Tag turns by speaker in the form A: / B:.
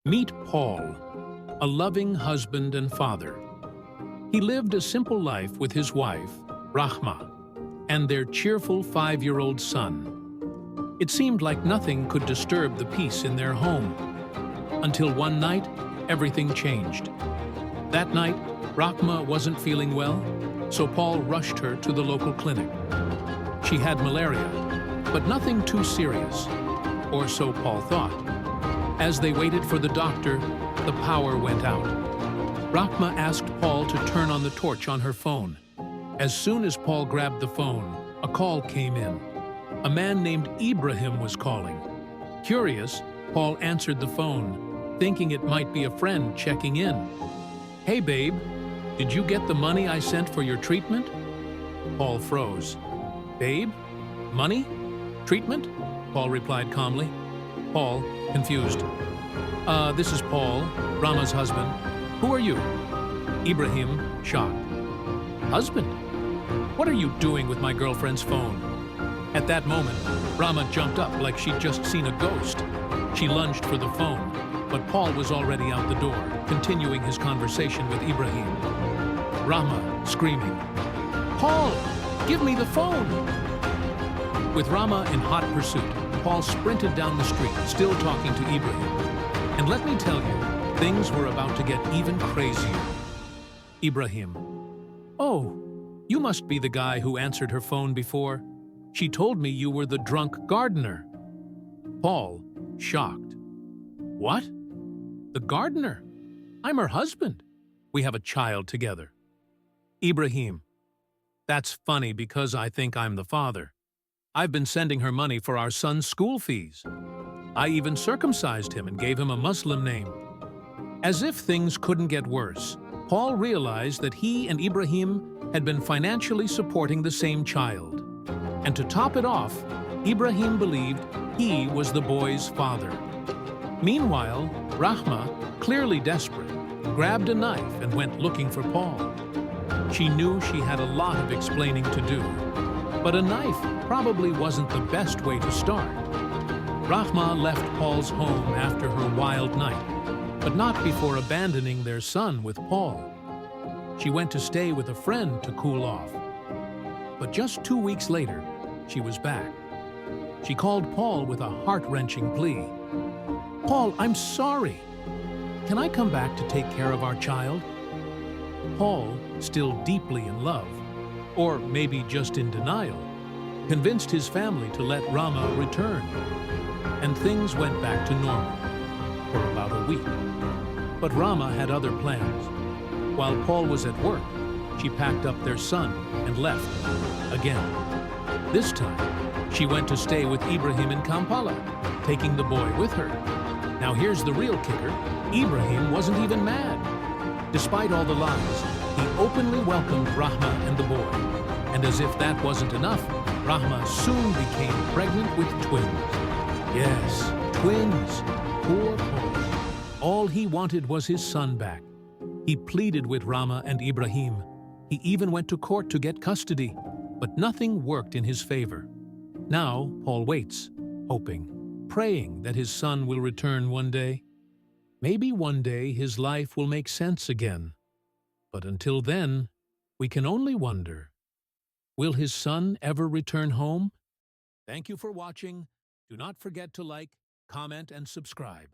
A: Meet Paul, a loving husband and father. He lived a simple life with his wife, Rahma, and their cheerful 5-year-old son. It seemed like nothing could disturb the peace in their home. Until one night, everything changed. That night, Rahma wasn't feeling well, so Paul rushed her to the local clinic. She had malaria, but nothing too serious, or so Paul thought. As they waited for the doctor, the power went out. Rahma asked Paul to turn on the torch on her phone. As soon as Paul grabbed the phone, a call came in. A man named Ibrahim was calling. Curious, Paul answered the phone, thinking it might be a friend checking in. "Hey babe, did you get the money I sent for your treatment?" Paul froze. "Babe? Money? Treatment?" Paul replied calmly. Paul, confused. This is Paul, Rahma's husband. Who are you?" Ibrahim, shocked. "Husband? What are you doing with my girlfriend's phone?" At that moment, Rahma jumped up like she'd just seen a ghost. She lunged for the phone, but Paul was already out the door, continuing his conversation with Ibrahim. Rahma, screaming, "Paul, give me the phone!" With Rahma in hot pursuit, Paul sprinted down the street, still talking to Ibrahim. And let me tell you, things were about to get even crazier. Ibrahim: "Oh, you must be the guy who answered her phone before. She told me you were the drunk gardener." Paul, shocked. "What? The gardener? I'm her husband. We have a child together." Ibrahim: "That's funny because I think I'm the father. I've been sending her money for our son's school fees. I even circumcised him and gave him a Muslim name." As if things couldn't get worse, Paul realized that he and Ibrahim had been financially supporting the same child. And to top it off, Ibrahim believed he was the boy's father. Meanwhile, Rahma, clearly desperate, grabbed a knife and went looking for Paul. She knew she had a lot of explaining to do, but a knife probably wasn't the best way to start. Rahma left Paul's home after her wild night, but not before abandoning their son with Paul. She went to stay with a friend to cool off. But just 2 weeks later, she was back. She called Paul with a heart-wrenching plea. "Paul, I'm sorry. Can I come back to take care of our child?" Paul, still deeply in love, or maybe just in denial, convinced his family to let Rahma return. And things went back to normal for about a week. But Rahma had other plans. While Paul was at work, she packed up their son and left again. This time, she went to stay with Ibrahim in Kampala, taking the boy with her. Now here's the real kicker. Ibrahim wasn't even mad. Despite all the lies, he openly welcomed Rahma and the boy. And as if that wasn't enough, Rahma soon became pregnant with twins. Yes, twins. Poor Paul. All he wanted was his son back. He pleaded with Rahma and Ibrahim. He even went to court to get custody, but nothing worked in his favor. Now, Paul waits, hoping, praying that his son will return one day. Maybe one day his life will make sense again. But until then, we can only wonder, will his son ever return home? Thank you for watching. Do not forget to like, comment, and subscribe.